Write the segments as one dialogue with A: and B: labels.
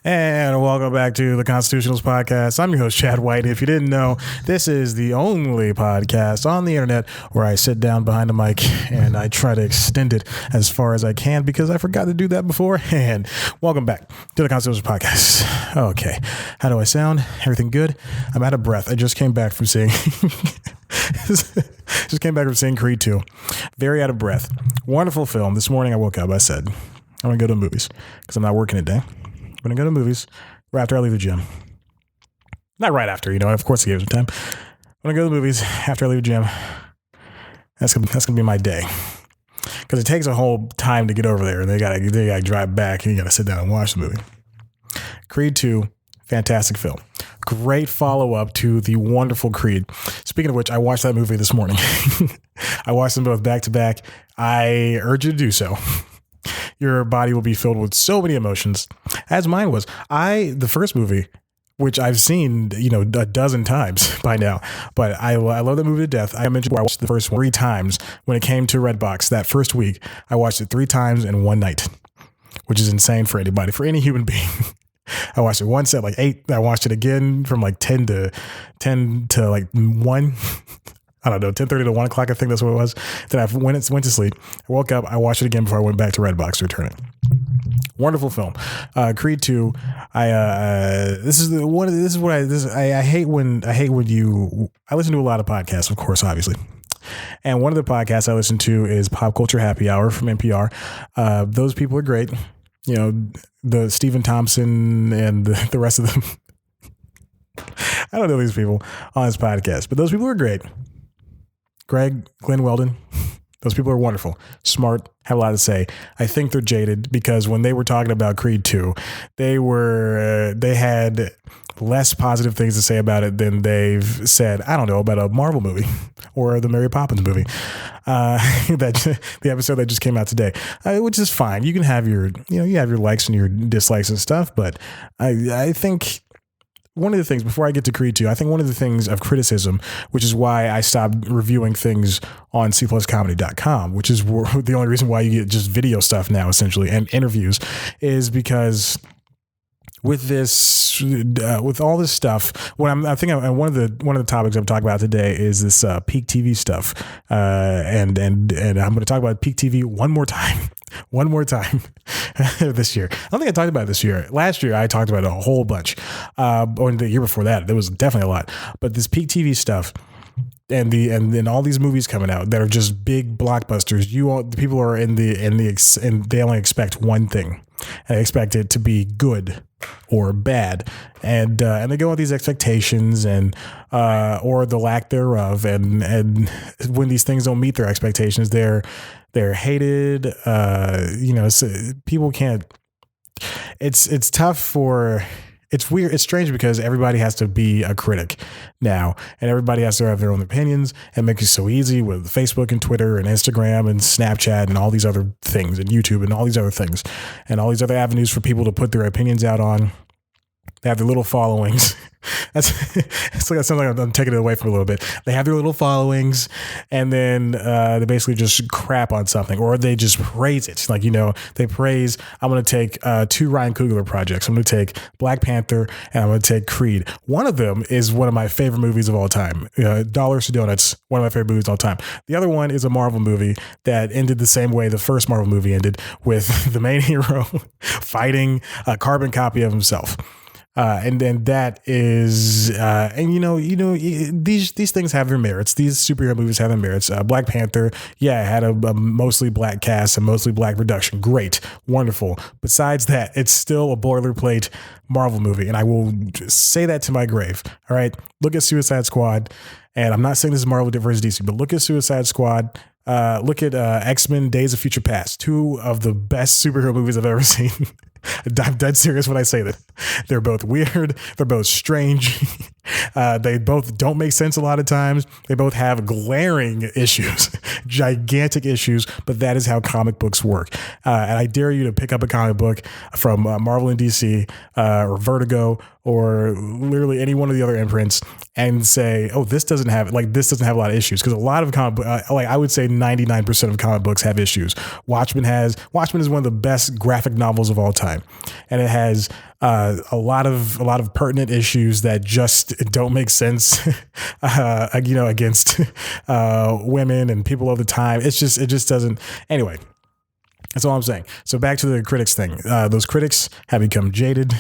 A: And welcome back to the Constitutionals Podcast. I'm your host, Chad White. If you didn't know, this is the only podcast on the internet where I sit down behind a mic and I try to extend it as far as I can because I forgot to do that before. And welcome back to the Constitutionals Podcast. Okay, how do I sound? Everything good? I'm out of breath. I just came back from seeing... Creed 2. Very out of breath. Wonderful film. This morning I woke up. I said, I'm going to go to the movies because I'm not working today. I'm going to go to the movies right after I leave the gym. Not right after, of course I gave some time. I'm going to go to the movies after I leave the gym. That's going to be my day. Because it takes a whole time to get over there and they got to drive back and you got to sit down and watch the movie. Creed 2, fantastic film. Great follow-up to the wonderful Creed. Speaking of which, I watched that movie this morning. I watched them both back to back. I urge you to do so. Your body will be filled with so many emotions, as mine was. The first movie, which I've seen, a dozen times by now, but I love that movie to death. I mentioned where I watched the first one 3 times when it came to Redbox that first week. I watched it 3 times in one night, which is insane for anybody, for any human being. I watched it once at like 8. I watched it again from like 10 to like 1. I don't know, 10:30 to 1 o'clock. I think that's what it was. Then I went to sleep. I woke up. I watched it again before I went back to Redbox to return it. Wonderful film. Creed 2. I hate when I listen to a lot of podcasts, of course, obviously. And one of the podcasts I listen to is Pop Culture Happy Hour from NPR. Those people are great. The Stephen Thompson and the rest of them. I don't know these people on this podcast, but those people are great. Glenn Weldon, those people are wonderful, smart, have a lot to say. I think they're jaded because when they were talking about Creed 2, they had less positive things to say about it than they've said, I don't know, about a Marvel movie or the Mary Poppins movie. The episode that just came out today, which is fine. You can have you have your likes and your dislikes and stuff, but I think one of the things, before I get to Creed 2, I think one of the things of criticism, which is why I stopped reviewing things on cpluscomedy.com, which is the only reason why you get just video stuff now, essentially, and interviews, is because with all this stuff, one of the topics I'm talking about today is this peak TV stuff, and I'm going to talk about peak TV one more time this year. I don't think I talked about it this year. Last year I talked about it a whole bunch, or the year before that there was definitely a lot. But this peak TV stuff. And then all these movies coming out that are just big blockbusters. People are and they only expect one thing, and they expect it to be good or bad, and they go with these expectations and or the lack thereof, and when these things don't meet their expectations, they're hated. People can't. It's tough for. It's weird. It's strange because everybody has to be a critic now, and everybody has to have their own opinions, and make it so easy with Facebook and Twitter and Instagram and Snapchat and all these other things and YouTube and all these other things and all these other avenues for people to put their opinions out on. They have their little followings. It's like I'm taking it away from a little bit. They have their little followings, and then they basically just crap on something, or they just praise it. Like, they praise. I'm going to take 2 Ryan Coogler projects. I'm going to take Black Panther, and I'm going to take Creed. One of them is one of my favorite movies of all time. Dollars to Donuts, one of my favorite movies of all time. The other one is a Marvel movie that ended the same way the first Marvel movie ended, with the main hero fighting a carbon copy of himself. And then that is, these things have their merits. These superhero movies have their merits. Black Panther, had a mostly black cast and mostly black production. Great. Wonderful. Besides that, it's still a boilerplate Marvel movie. And I will say that to my grave. All right. Look at Suicide Squad. And I'm not saying this is Marvel versus DC, but look at Suicide Squad. Look at X-Men Days of Future Past, 2 of the best superhero movies I've ever seen. I'm dead serious when I say that. They're both weird. They're both strange. They both don't make sense a lot of times. They both have glaring issues, gigantic issues, but that is how comic books work. And I dare you to pick up a comic book from Marvel and DC or Vertigo or literally any one of the other imprints and say, oh, this doesn't have a lot of issues. Because a lot of comic I would say 99% of comic books have issues. Watchmen is one of the best graphic novels of all time. and it has a lot of pertinent issues that just don't make sense, against women and people all the time. It just doesn't. Anyway, that's all I'm saying. So back to the critics thing. Those critics have become jaded,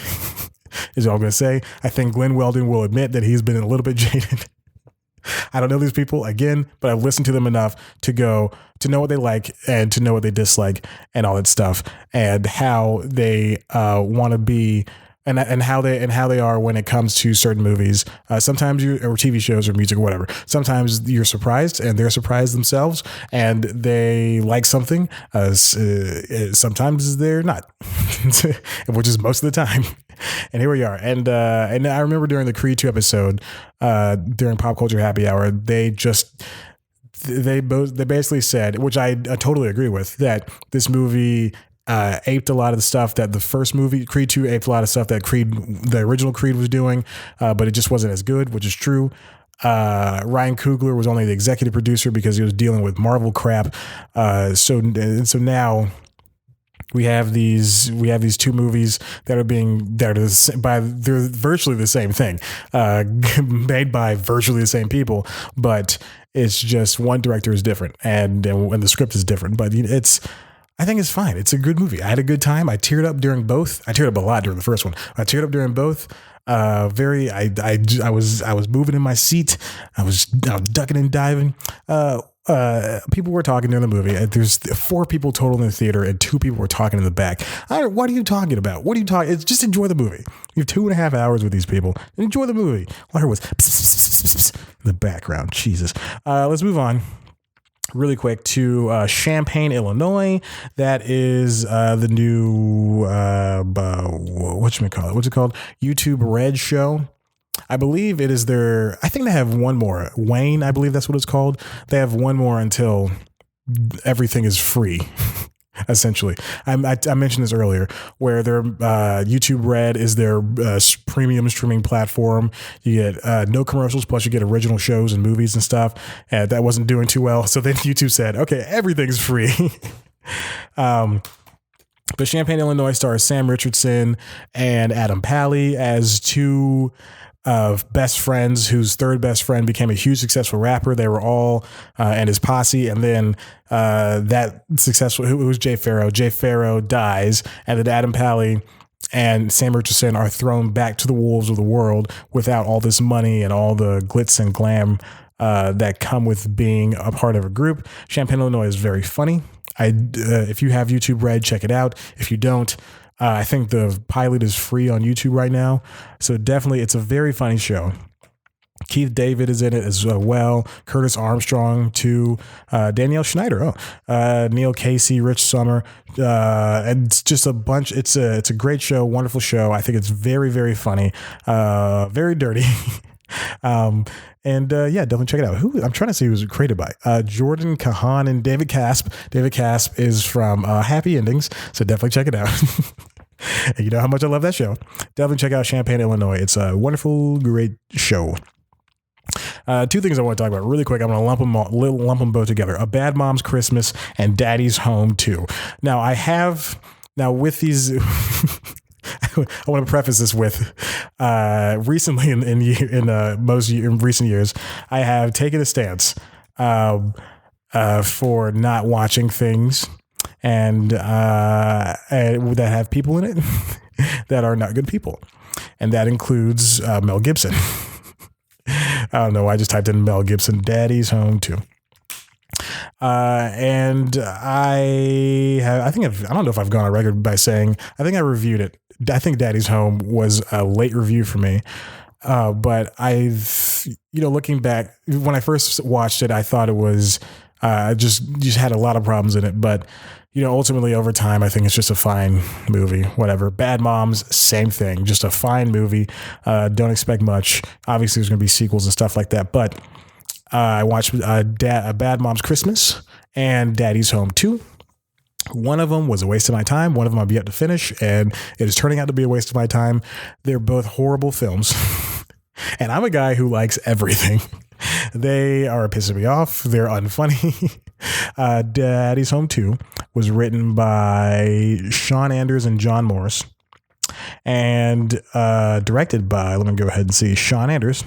A: is all I'm going to say. I think Glenn Weldon will admit that he's been a little bit jaded. I don't know these people again, but I've listened to them enough to know what they like and to know what they dislike and all that stuff, and how they want to be, and how they are when it comes to certain movies. Sometimes or TV shows or music or whatever. Sometimes you're surprised and they're surprised themselves and they like something. Sometimes they're not, which is most of the time. And here we are. And I remember during the Creed 2 episode, during Pop Culture Happy Hour, they basically said, which I totally agree with, that this movie aped a lot of the stuff that the first movie, Creed 2, aped a lot of stuff that the original Creed was doing, but it just wasn't as good, which is true. Ryan Coogler was only the executive producer because he was dealing with Marvel crap. So now we have these two movies that they're virtually the same thing, made by virtually the same people, but it's just one director is different and the script is different. But I think it's fine. It's a good movie. I had a good time. I teared up during both. I teared up a lot during the first one. I teared up during both. I was moving in my seat. I was ducking and diving. People were talking during the movie. There's 4 people total in the theater and 2 people were talking in the back. What are you talking about? What are you talking? It's just enjoy the movie. You have 2.5 hours with these people. Enjoy the movie. All I heard was pss, pss, pss, pss, in the background. Jesus. Let's move on really quick to Champaign, Illinois. That is the new what's it called? YouTube Red show. I believe it is I think they have one more. Wayne, I believe that's what it's called. They have one more until everything is free. Essentially, I mentioned this earlier, where their YouTube Red is their premium streaming platform. You get no commercials, plus you get original shows and movies and stuff. And that wasn't doing too well, so then YouTube said, "Okay, everything's free." But Champaign, Illinois stars Sam Richardson and Adam Pally as 2 of best friends whose third best friend became a huge successful rapper. They were all and his posse, and then that successful, who was Jay Farrow. Jay Farrow dies, and then Adam Pally and Sam Richardson are thrown back to the wolves of the world without all this money and all the glitz and glam that come with being a part of a group. Champaign, Illinois is very funny. If you have YouTube Red, check it out. If you don't, I think the pilot is free on YouTube right now. So definitely, it's a very funny show. Keith David is in it as well. Curtis Armstrong too. Danielle Schneider. Neil Casey, Rich Sommer. And it's just a bunch. It's a great show. Wonderful show. I think it's very, very funny. Very dirty. Definitely check it out. I'm trying to see who's created by. Jordan Kahan and David Casp. David Casp is from Happy Endings, so definitely check it out. You know how much I love that show. Definitely check out Champaign, Illinois. It's a wonderful, great show. 2 things I want to talk about really quick. I'm going to lump them both together. A Bad Mom's Christmas and Daddy's Home 2. Now with these... I want to preface this with recently in recent years, I have taken a stance for not watching things and that have people in it that are not good people, and that includes Mel Gibson. I don't know. I just typed in Mel Gibson, Daddy's Home 2. And I don't know if I've gone on record by saying, I think I reviewed it. I think Daddy's Home was a late review for me. But looking back, when I first watched it, I thought it was, just had a lot of problems in it, but ultimately over time, I think it's just a fine movie, whatever. Bad Moms, same thing, just a fine movie. Don't expect much. Obviously there's going to be sequels and stuff like that, but I watched A Bad Mom's Christmas and Daddy's Home 2. One of them was a waste of my time. One of them I've yet to finish, and it is turning out to be a waste of my time. They're both horrible films. And I'm a guy who likes everything. They are pissing me off. They're unfunny. Daddy's Home 2 was written by Sean Anders and John Morris. and directed by, let me go ahead and see, Sean Anders.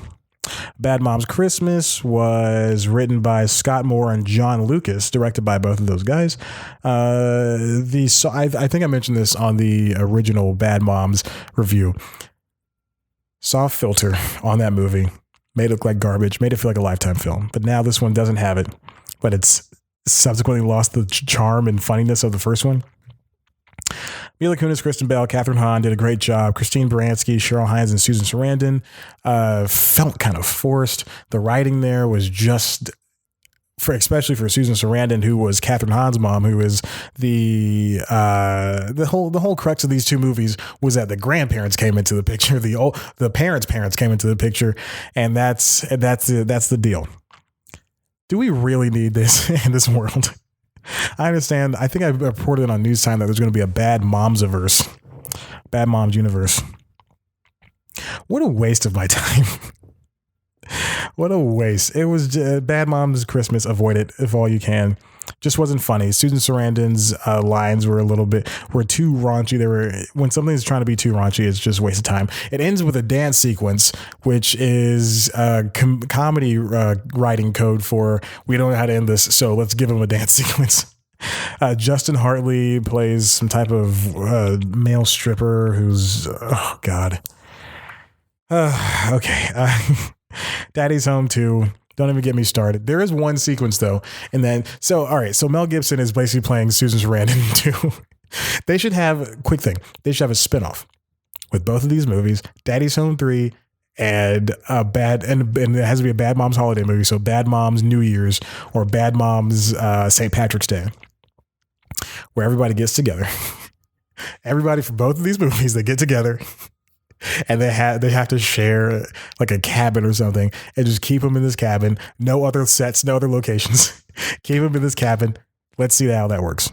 A: Bad Moms Christmas was written by Scott Moore and John Lucas, directed by both of those guys. I think I mentioned this on the original Bad Moms review. Soft filter on that movie made it look like garbage, made it feel like a Lifetime film. But now this one doesn't have it, but it's subsequently lost the charm and funniness of the first one. Mila Kunis, Kristen Bell, Catherine Hahn did a great job. Christine Baranski, Cheryl Hines, and Susan Sarandon felt kind of forced. The writing there was just, especially for Susan Sarandon, who was Catherine Hahn's mom, who is the whole crux of these two movies was that the grandparents came into the picture, the parents came into the picture, and that's the deal. Do we really need this in this world? I understand. I think I reported it on News Time that there's going to be a Bad Moms-averse. Bad Moms universe. What a waste of my time. What a waste. It was Bad Moms Christmas. Avoid it if all you can. Just wasn't funny. Susan Sarandon's lines were too raunchy. When something's trying to be too raunchy, it's just a waste of time. It ends with a dance sequence, which is comedy writing code for we don't know how to end this, so let's give him a dance sequence. Justin Hartley plays some type of male stripper who's, oh God. Okay. Daddy's Home 2. Don't even get me started. There is one sequence though. And then, so Mel Gibson is basically playing Susan Sarandon too. They should have, quick thing, they should have a spinoff with both of these movies, Daddy's Home 3 and and it has to be a Bad Moms holiday movie. So Bad Moms New Year's or Bad Moms St. Patrick's Day, where everybody gets together. Everybody from both of these movies, they get together. And they have to share like a cabin or something and just keep them in this cabin. No other sets, no other locations. Keep them in this cabin. Let's see how that works.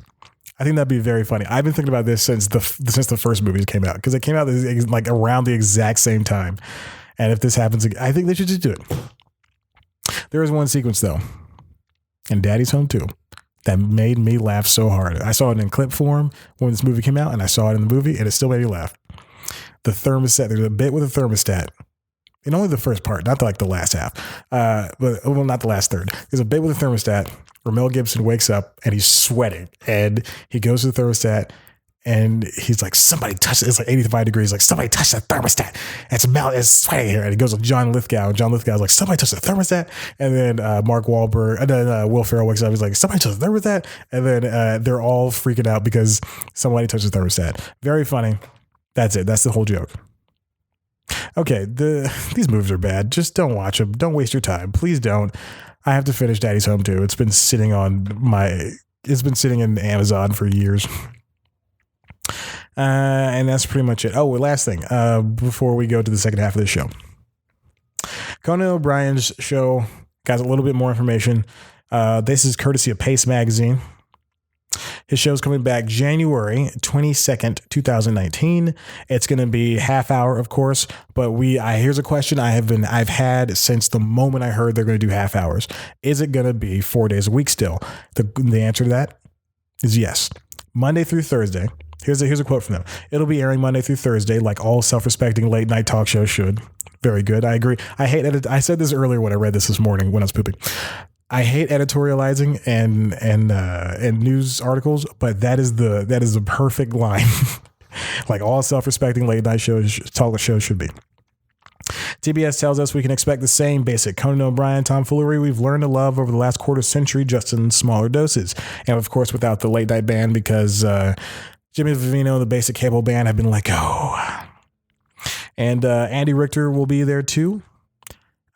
A: I think that'd be very funny. I've been thinking about this since the first movies came out because it came out like around the exact same time. And if this happens, I think they should just do it. There is one sequence though, in Daddy's Home 2, that made me laugh so hard. I saw it in clip form when this movie came out, and I saw it in the movie, and it still made me laugh. The thermostat, there's a bit with a thermostat in only the first part, not like the last half, not the last third. There's a bit with a thermostat where Mel Gibson wakes up and he's sweating and he goes to the thermostat and he's like, somebody touched it. It's like 85 degrees. Like, somebody touched the thermostat. It's sweating here. And he goes to John Lithgow. And John Lithgow's like, somebody touched the thermostat. And then Mark Wahlberg, and then Will Ferrell wakes up. He's like, somebody touched the thermostat. And then they're all freaking out because somebody touched the thermostat. Very funny. That's it. That's the whole joke. Okay, these movies are bad. Just don't watch them. Don't waste your time. Please don't. I have to finish Daddy's Home 2. It's been sitting in Amazon for years. And that's pretty much it. Oh, last thing, before we go to the second half of the show. Conan O'Brien's show got a little bit more information. This is courtesy of Pace Magazine. His show's coming back January 22nd, 2019. It's going to be half hour, of course, but here's a question I've had since the moment I heard they're going to do half hours. Is it going to be 4 days a week still? The answer to that is yes. Monday through Thursday. Here's a quote from them. It'll be airing Monday through Thursday, like all self-respecting late night talk shows should. Very good. I agree. I hate it. I said this earlier when I read this morning when I was pooping. I hate editorializing and news articles, but that is the perfect line. Like all self-respecting late night talk shows should be. TBS tells us we can expect the same basic Conan O'Brien tomfoolery we've learned to love over the last quarter century, just in smaller doses. And of course, without the late night band, because Jimmy Vivino and the Basic Cable Band have been let go. And Andy Richter will be there too.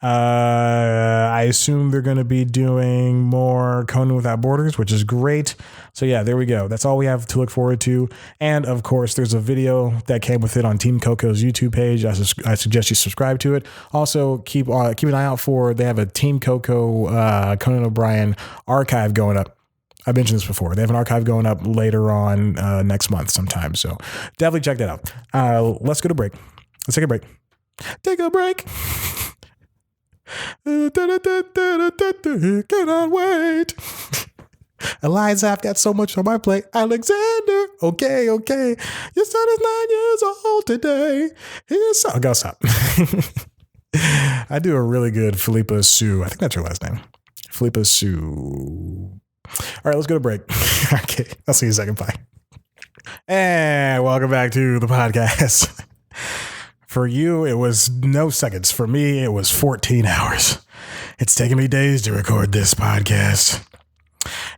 A: I assume they're going to be doing more Conan Without Borders, which is great. So yeah, there we go. That's all we have to look forward to. And of course, there's a video that came with it on Team Coco's YouTube page. I suggest you subscribe to it. Also, keep an eye out for, they have a Team Coco Conan O'Brien archive going up. I mentioned this before. They have an archive going up later on next month sometime. So definitely check that out. Let's go to break. Let's take a break. Take a break. Cannot wait. Eliza, I've got so much on my plate. Alexander, okay. Your son is 9 years old. today. Go stop. I do a really good Philippa Sue. I think that's her last name. Philippa Sue. All right, let's go to break. Okay, I'll see you in a second. Bye. And welcome back to the podcast. For you, it was no seconds. For me, it was 14 hours. It's taken me days to record this podcast.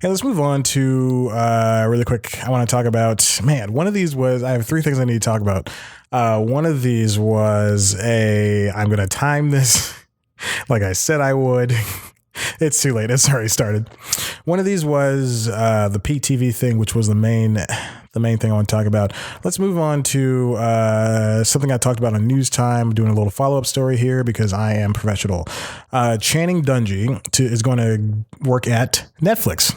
A: Hey, let's move on to really quick. I want to talk about, one of these was, I have three things I need to talk about. One of these was I'm going to time this like I said I would. It's too late. It's already started. One of these was the Peak TV thing, which was the main thing I want to talk about. Let's move on to something I talked about on News Time. Doing a little follow-up story here because I am professional. Channing Dungey is going to work at Netflix.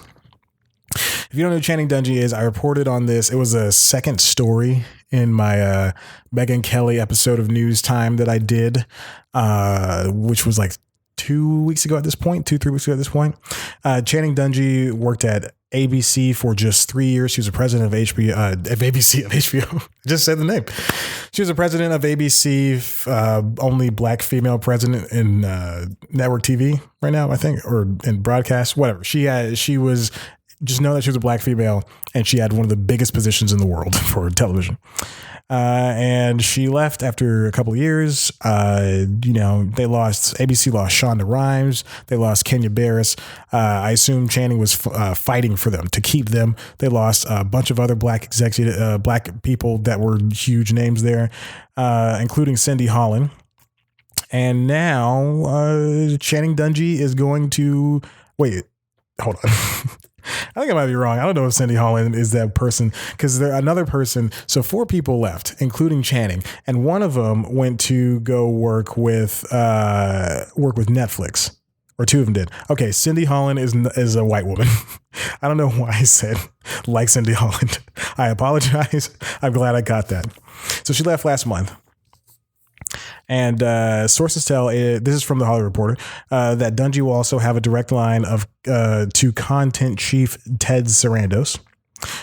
A: If you don't know who Channing Dungey is, I reported on this. It was a second story in my Megyn Kelly episode of News Time that I did, which was like 2 weeks ago at this point, 3 weeks ago at this point. Channing Dungey worked at ABC for just 3 years. She was a president of HBO. I just said the name. She was a president of ABC, only black female president in network TV right now, I think, or in broadcast, whatever. She was, just know that she was a black female, and she had one of the biggest positions in the world for television. And she left after a couple of years. ABC lost Shonda Rhimes. They lost Kenya Barris. I assume Channing was fighting for them to keep them. They lost a bunch of other black people that were huge names there, including Cindy Holland. And now Channing Dungey is going to wait. Hold on. I think I might be wrong. I don't know if Cindy Holland is that person because there's another person. So 4 people left, including Channing, and one of them went to go work with Netflix, or 2 of them did. Okay, Cindy Holland is a white woman. I don't know why I said like Cindy Holland. I apologize. I'm glad I got that. So she left last month. And sources tell, this is from the Hollywood Reporter, that Dungey will also have a direct line to content chief Ted Sarandos.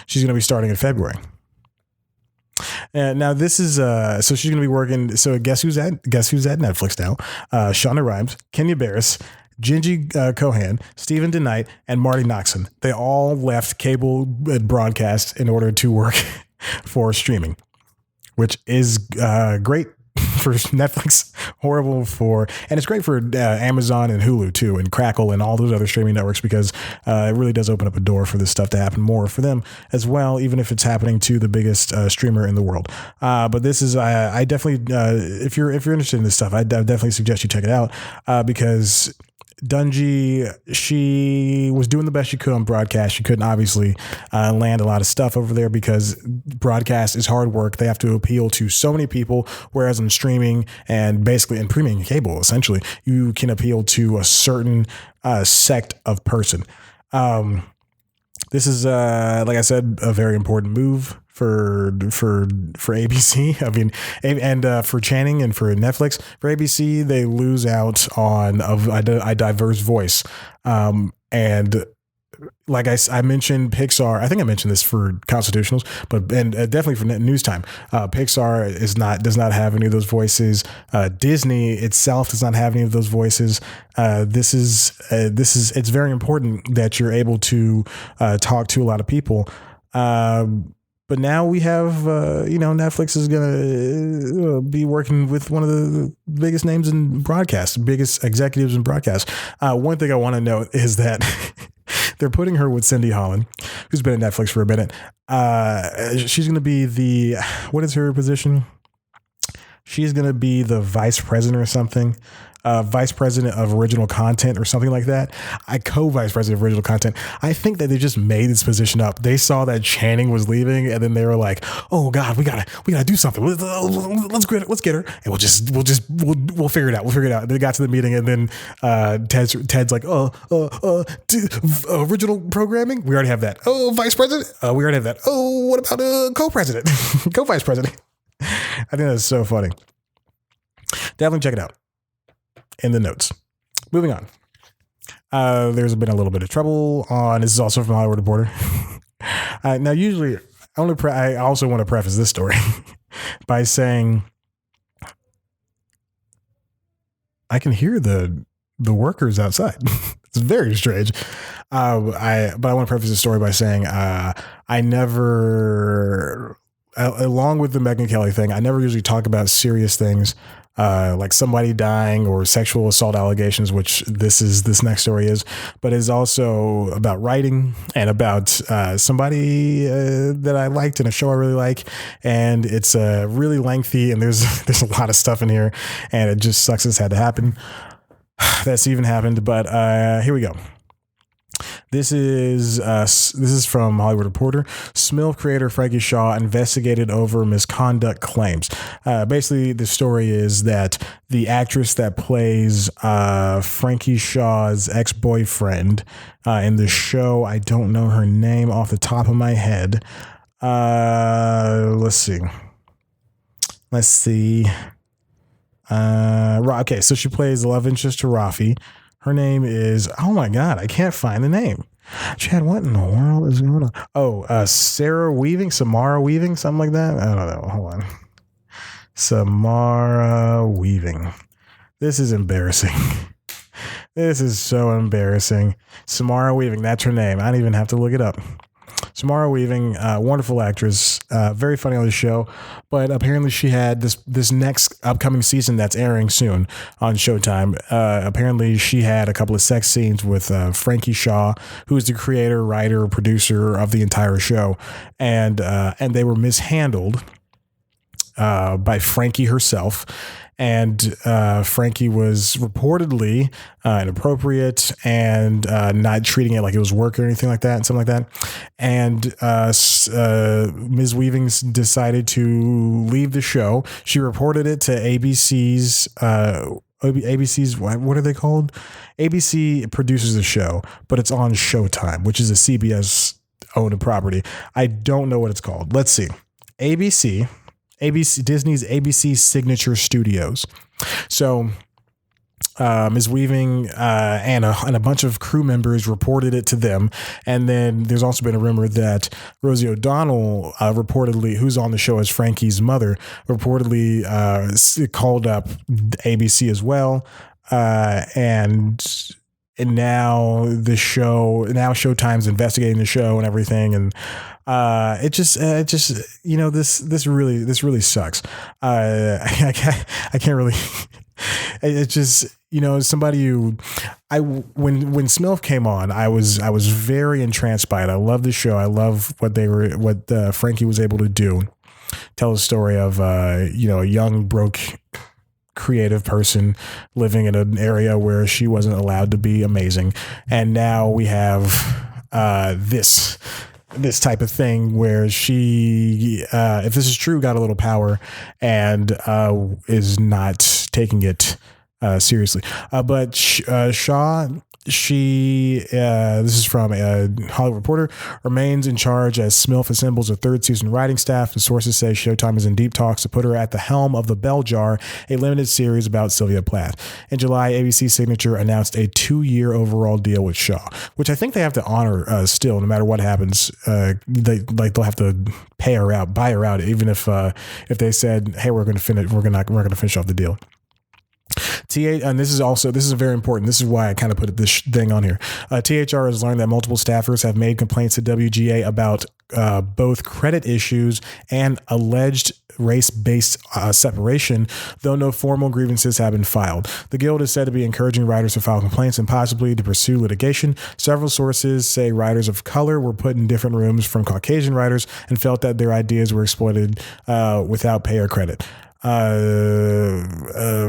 A: She's going to be starting in February. Now this is so she's going to be working. So guess who's at Netflix now? Shonda Rhimes, Kenya Barris, Gingy Cohan, Stephen DeKnight, and Marty Noxon. They all left cable broadcast in order to work for streaming, which is great for Netflix, horrible and it's great for Amazon and Hulu too, and Crackle and all those other streaming networks, because it really does open up a door for this stuff to happen more for them as well, even if it's happening to the biggest streamer in the world. But this is, I definitely, if you're interested in this stuff, I definitely suggest you check it out, because Dungey, she was doing the best she could on broadcast. She couldn't obviously land a lot of stuff over there because broadcast is hard work. They have to appeal to so many people, whereas in streaming and basically in premium cable, essentially, you can appeal to a certain sect of person. This is, like I said, a very important move for ABC. I mean, and for Channing and for Netflix. For ABC, they lose out on a diverse voice. And like I mentioned, Pixar. I think I mentioned this for Constitutionals, but definitely for News Time. Pixar does not have any of those voices. Disney itself does not have any of those voices. It's very important that you're able to talk to a lot of people. But now we have, Netflix is going to be working with one of the biggest names in broadcast, biggest executives in broadcast. One thing I want to note is that they're putting her with Cindy Holland, who's been at Netflix for a minute. She's going to be what is her position? She's going to be the vice president or something. Vice president of original content or something like that. Co-vice president of original content. I think that they just made this position up. They saw that Channing was leaving, and then they were like, "Oh God, we gotta do something. Let's get her, and we'll figure it out. We'll figure it out." And they got to the meeting, and then Ted's like, original programming. We already have that. Oh, vice president. We already have that. Oh, what about co-president, co-vice president? I think that's so funny. Definitely check it out in the notes. Moving on. There's been a little bit of trouble on, this is also from Hollywood Reporter. Now, usually I also want to preface this story. by saying, I can hear the workers outside. It's very strange. But I want to preface the story by saying I never, along with the Megyn Kelly thing, I never usually talk about serious things like somebody dying or sexual assault allegations, which this next story is, but is also about writing and about somebody that I liked in a show I really like, and it's really lengthy and there's a lot of stuff in here, and it just sucks this had to happen. That's even happened, but here we go. This is from Hollywood Reporter. SMILF creator Frankie Shaw investigated over misconduct claims. Basically, the story is that the actress that plays Frankie Shaw's ex-boyfriend in the show, I don't know her name off the top of my head. Let's see. Okay, so she plays the love interest to Rafi. Her name is, oh my God, I can't find the name. Chad, what in the world is going on? Oh, Samara Weaving, something like that. I don't know. Hold on. Samara Weaving. This is embarrassing. This is so embarrassing. Samara Weaving, that's her name. I don't even have to look it up. Samara Weaving, wonderful actress, very funny on the show, but apparently she had this next upcoming season that's airing soon on Showtime. Apparently she had a couple of sex scenes with Frankie Shaw, who is the creator, writer, producer of the entire show, and they were mishandled by Frankie herself. And Frankie was reportedly inappropriate and not treating it like it was work or anything like that, and something like that. And Ms. Weaving decided to leave the show. She reported it to ABC's. What are they called? ABC produces the show, but it's on Showtime, which is a CBS owned property. I don't know what it's called. Let's see. ABC, Disney's ABC Signature Studios. So Ms. Weaving and a bunch of crew members reported it to them. And then there's also been a rumor that Rosie O'Donnell reportedly, who's on the show as Frankie's mother, reportedly called up ABC as well. And now Showtime's investigating the show and everything. And it just this really sucks. I can't really. It's just, somebody when SMILF came on, I was very entranced by it. I love the show. I love what Frankie was able to do. Tell the story of a young broke creative person living in an area where she wasn't allowed to be amazing, and now we have this type of thing where she, if this is true, got a little power and is not taking it seriously. But Shaw, this is from a Hollywood Reporter, remains in charge as SMILF assembles a third season writing staff. The sources say Showtime is in deep talks to put her at the helm of The Bell Jar, a limited series about Sylvia Plath. In July, ABC Signature announced a 2-year overall deal with Shaw, which I think they have to honor still, no matter what happens. They'll have to buy her out, even if they said, hey, we're going to finish off the deal. And this is very important. This is why I kind of put this thing on here. THR has learned that multiple staffers have made complaints to WGA about both credit issues and alleged race-based separation, though no formal grievances have been filed. The Guild is said to be encouraging writers to file complaints and possibly to pursue litigation. Several sources say writers of color were put in different rooms from Caucasian writers and felt that their ideas were exploited without pay or credit.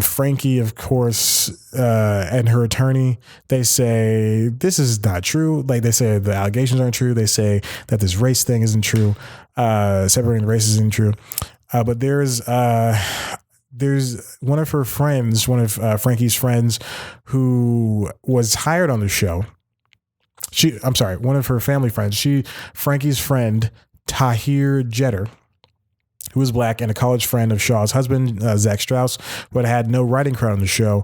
A: Frankie, of course, and her attorney, they say this is not true. Like, they say the allegations aren't true. They say that this race thing isn't true. Separating the races isn't true. But there's one of her friends, Frankie's friends, who was hired on the show. One of her family friends. Frankie's friend, Tahir Jeter, who was black and a college friend of Shaw's husband, Zach Strauss, but had no writing credit on the show.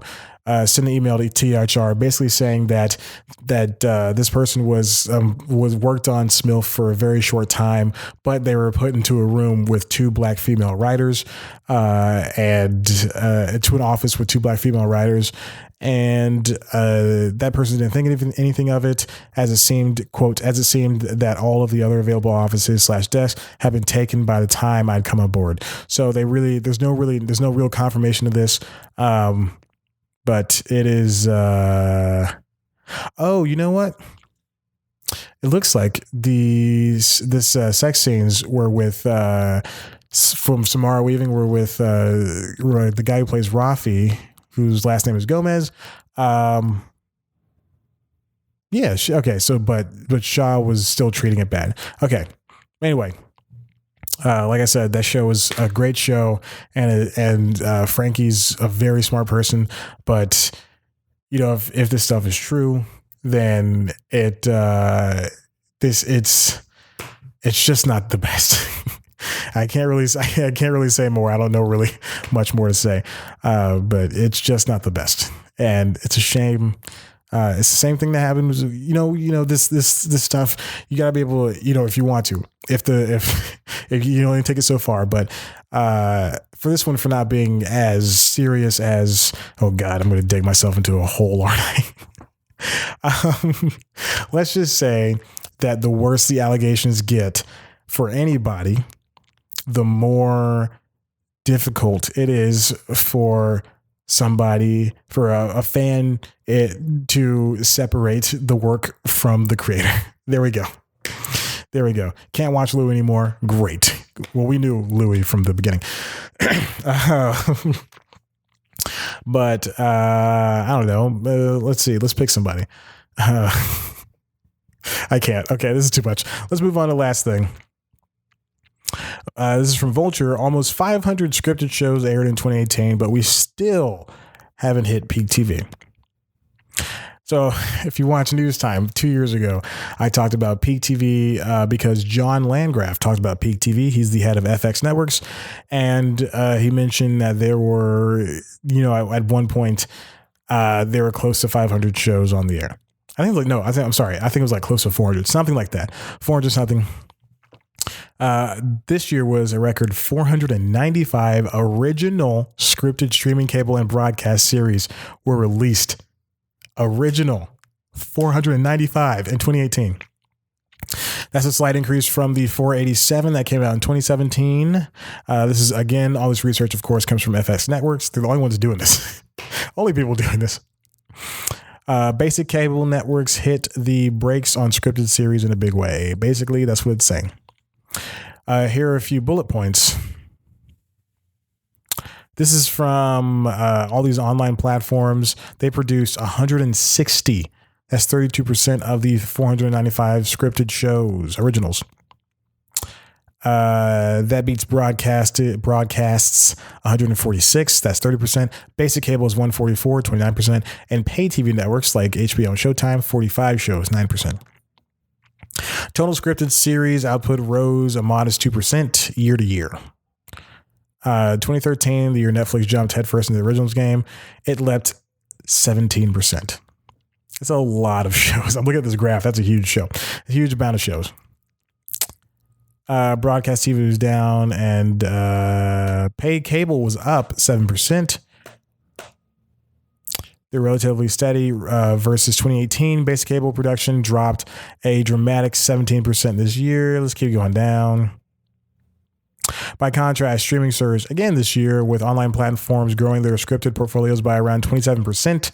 A: sent an email to THR basically saying that this person was worked on SMILF for a very short time, but they were put into a room with two black female writers and to an office with two black female writers. And that person didn't think anything of it, as it seemed, quote, as it seemed that all of the other available offices / desks had been taken by the time I'd come aboard. So there's no real confirmation of this. But it is, oh, you know what? It looks like this sex scenes were with, from Samara Weaving, were with the guy who plays Rafi, whose last name is Gomez. Yeah. Okay. So, but Shaw was still treating it bad. Okay. Anyway, like I said, that show was a great show, and Frankie's a very smart person. But you know, if this stuff is true, then it's just not the best. I can't really say more. I don't know really much more to say, but it's just not the best, and it's a shame. It's the same thing that happens. You know this stuff. You gotta be able to, if you want to, if you only take it so far. But for this one, for not being as serious as, oh God, I'm going to dig myself into a hole, aren't I? Let's just say that the worse the allegations get for anybody, the more difficult it is for somebody, for a fan, to separate the work from the creator. There we go. Can't watch Louis anymore. Great. Well, we knew Louis from the beginning. But I don't know. Let's see. Let's pick somebody. I can't. Okay, this is too much. Let's move on to the last thing. This is from Vulture. Almost 500 scripted shows aired in 2018, but we still haven't hit peak TV. So if you watch News Time 2 years ago, I talked about peak TV because John Landgraf talked about peak TV. He's the head of FX Networks. And he mentioned that there were, at one point, there were close to 500 shows on the air. I think it was like close to 400, something like that. 400 something. This year was a record 495 original scripted streaming cable and broadcast series were released. Original 495 in 2018. That's a slight increase from the 487 that came out in 2017. This is, again, all this research, of course, comes from FX Networks. They're the only ones doing this. Only people doing this. Basic cable networks hit the brakes on scripted series in a big way. Basically, that's what it's saying. Here are a few bullet points. This is from all these online platforms. They produce 160. That's 32% of the 495 scripted shows, originals. That beats broadcasts 146. That's 30%. Basic cable is 144, 29%. And pay TV networks like HBO and Showtime, 45 shows, 9%. Total scripted series output rose a modest 2% year to year. 2013, the year Netflix jumped headfirst into the originals game, it leapt 17%. It's a lot of shows. I'm looking at this graph. That's a huge show. A huge amount of shows. Broadcast TV was down, and paid cable was up 7%. They're relatively steady versus 2018. Basic cable production dropped a dramatic 17% this year. Let's keep going down. By contrast, streaming surged again this year, with online platforms growing their scripted portfolios by around 27%,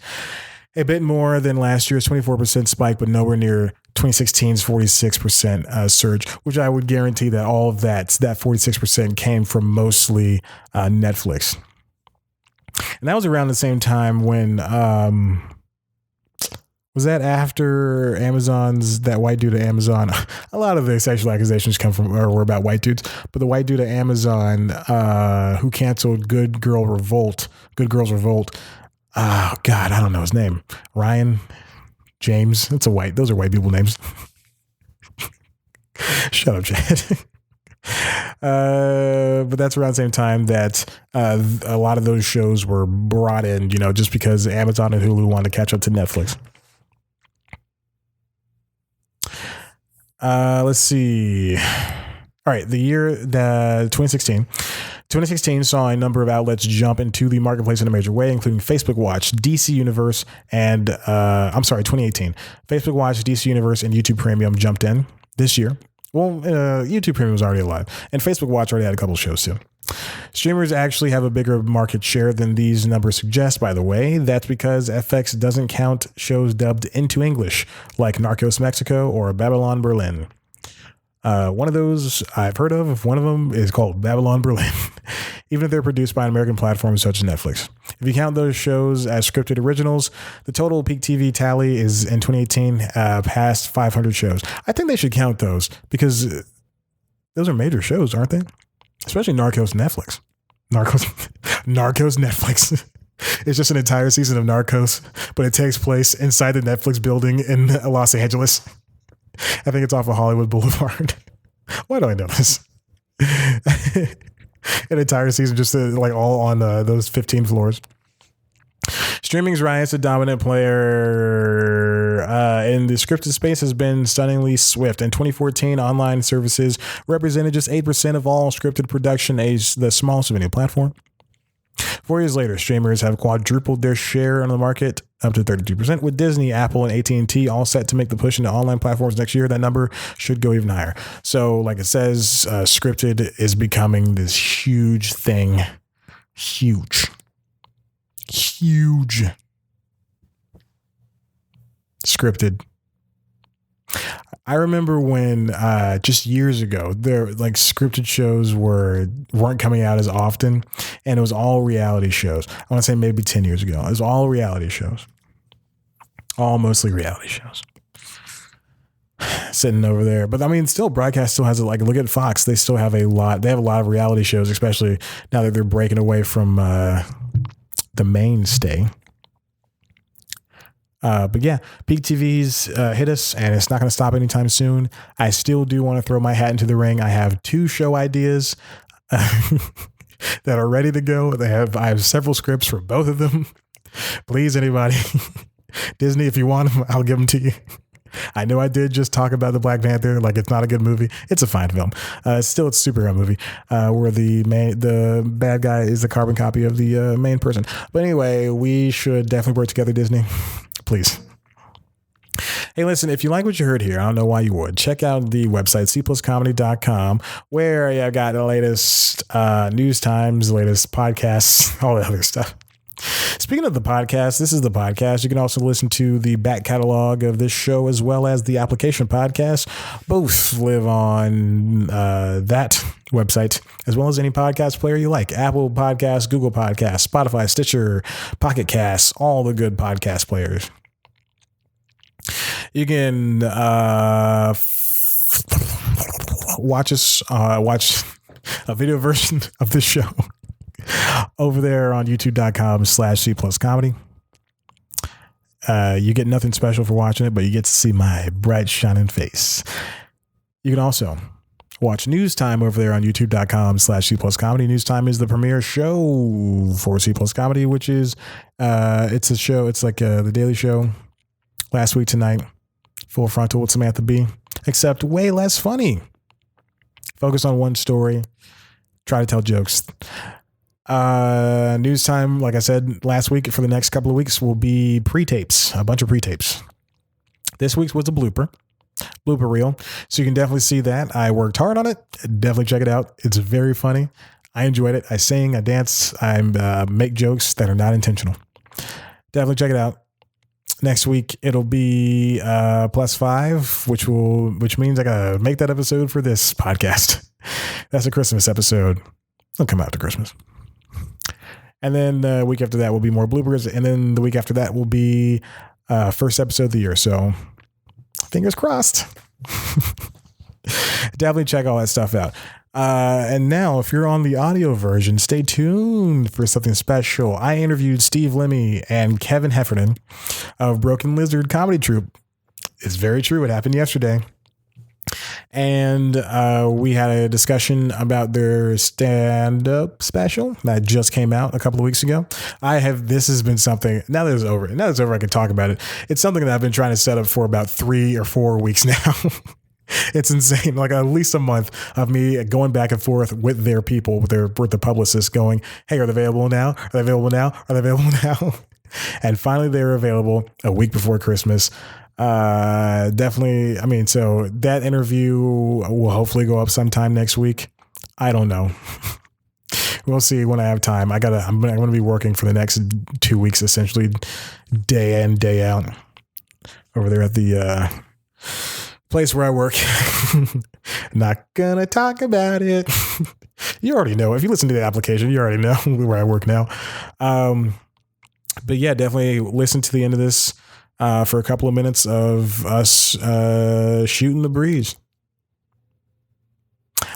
A: a bit more than last year's 24% spike, but nowhere near 2016's 46% surge, which I would guarantee that all of that 46% came from mostly Netflix. And that was around the same time when, was that after Amazon's, that white dude at Amazon? A lot of the sexual accusations come from, or were about white dudes, but the white dude at Amazon who canceled Good Girls Revolt. Oh God, I don't know his name. Ryan James. Those are white people names. Shut up, Chad. But that's around the same time that a lot of those shows were brought in, just because Amazon and Hulu wanted to catch up to Netflix. Let's see. All right, the 2016 saw a number of outlets jump into the marketplace in a major way, including Facebook Watch, DC Universe, and 2018. Facebook Watch, DC Universe, and YouTube Premium jumped in this year. Well, YouTube Premium was already alive, and Facebook Watch already had a couple shows too. Streamers actually have a bigger market share than these numbers suggest, by the way. That's because FX doesn't count shows dubbed into English, like Narcos Mexico or Babylon Berlin. One of those I've heard of. One of them is called Babylon Berlin, even if they're produced by an American platform such as Netflix. If you count those shows as scripted originals, the total peak TV tally is in 2018 past 500 shows. I think they should count those because those are major shows, aren't they? Especially Narcos Netflix. Narcos Netflix. It's just an entire season of Narcos, but it takes place inside the Netflix building in Los Angeles. I think it's off of Hollywood Boulevard. Why do I know this? An entire season just all on those 15 floors. Streaming's rise to dominant player in the scripted space has been stunningly swift. In 2014, online services represented just 8% of all scripted production, the smallest of any platform. 4 years later, streamers have quadrupled their share on the market, up to 32%, with Disney, Apple, and AT&T all set to make the push into online platforms next year. That number should go even higher. So, like it says, scripted is becoming this huge thing. Huge. Scripted. I remember when just years ago, scripted shows weren't coming out as often, and it was all reality shows. I want to say maybe 10 years ago. It was all reality shows. All mostly reality shows. Sitting over there. But I mean, still, broadcast still has look at Fox. They still have a lot. They have a lot of reality shows, especially now that they're breaking away from the mainstay. But yeah, peak TV's hit us, and it's not going to stop anytime soon. I still do want to throw my hat into the ring. I have 2 show ideas that are ready to go. I have several scripts for both of them. Please, anybody, Disney, if you want them, I'll give them to you. I know I did just talk about the Black Panther, it's not a good movie. It's a fine film. Still, it's a superhero movie where the bad guy is the carbon copy of the main person. But anyway, we should definitely work together, Disney. Please. Hey, listen, if you like what you heard here, I don't know why you would. Check out the website, cpluscomedy.com, where I got the latest news times, the latest podcasts, all the other stuff. Speaking of the podcast, this is the podcast. You can also listen to the back catalog of this show as well as the application podcast. Both live on that website as well as any podcast player you like. Apple Podcasts, Google Podcasts, Spotify, Stitcher, Pocket Casts, all the good podcast players. You can watch a video version of this show over there on youtube.com/C+comedy. You get nothing special for watching it, but you get to see my bright shining face. You can also watch News Time over there on youtube.com/C+comedy. News Time is the premier show for C+ Comedy, which is it's a show. It's like the Daily Show. Last week tonight, Full Frontal with Samantha Bee, except way less funny. Focus on one story. Try to tell jokes. News Time, like I said last week, for the next couple of weeks will be pre-tapes, a bunch of pre-tapes. This week's was a blooper reel, so you can definitely see that. I worked hard on it. Definitely check it out. It's very funny. I enjoyed it. I sing, I dance, I make jokes that are not intentional. Definitely check it out. Next week it'll be +5, which means I gotta make that episode for this podcast. That's a Christmas episode. It'll come out to Christmas. And then the week after that will be more bloopers. And then the week after that will be first episode of the year. So fingers crossed. Definitely check all that stuff out. And now, if you're on the audio version, stay tuned for something special. I interviewed Steve Lemmy and Kevin Heffernan of Broken Lizard Comedy Troupe. It's very true. It happened yesterday. And we had a discussion about their stand-up special that just came out a couple of weeks ago. This has been something, now that it's over, I can talk about it. It's something that I've been trying to set up for about 3 or 4 weeks now. It's insane. Like at least a month of me going back and forth with their people, with the publicists going, hey, are they available now? Are they available now? Are they available now? And finally they were available a week before Christmas. Definitely. I mean, so that interview will hopefully go up sometime next week. I don't know. We'll see when I have time. I'm going to be working for the next 2 weeks, essentially day in, day out over there at the, place where I work. Not gonna talk about it. You already know. If you listen to the application, you already know where I work now. But yeah, definitely listen to the end of this for a couple of minutes of us shooting the breeze.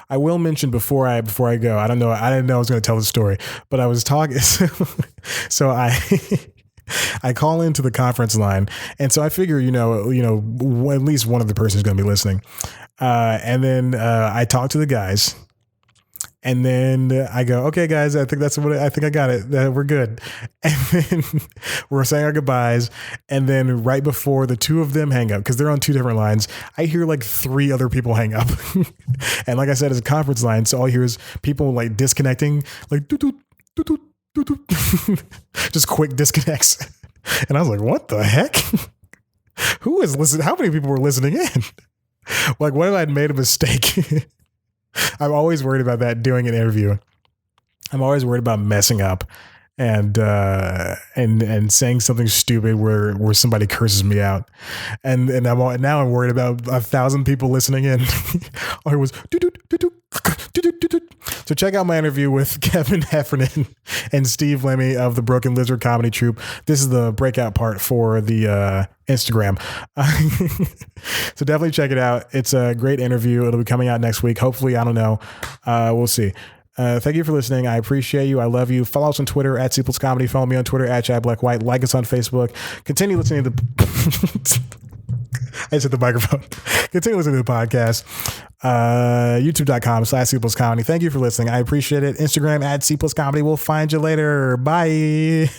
A: I will mention before I go, I didn't know I was going to tell the story, but I was talking. So I call into the conference line, and so I figure, at least one of the persons is going to be listening. And then I talk to the guys, and then I go, okay, guys, I think I got it. We're good. And then we're saying our goodbyes. And then right before the two of them hang up, because they're on 2 different lines, I hear like 3 other people hang up. And like I said, it's a conference line. So all I hear is people like disconnecting, like doot, doot, doot, doot. Just quick disconnects. And I was like, what the heck? Who is listening? How many people were listening in? Like, what if I'd made a mistake? I'm always worried about that doing an interview. I'm always worried about messing up and saying something stupid where somebody curses me out. And now I'm worried about 1,000 people listening in. All it was doo doo doo doo. So check out my interview with Kevin Heffernan and Steve Lemmy of the Broken Lizard Comedy Troupe. This is the breakout part for the Instagram. So definitely check it out. It's a great interview. It'll be coming out next week. Hopefully, I don't know. We'll see. Thank you for listening. I appreciate you. I love you. Follow us on Twitter at C+ Comedy. Follow me on Twitter at @ChadBlackWhite. Like us on Facebook. Continue listening to the I just hit the microphone. Continue listening to the podcast. YouTube.com/C+ Comedy. Thank you for listening. I appreciate it. Instagram @C+ Comedy. We'll find you later. Bye.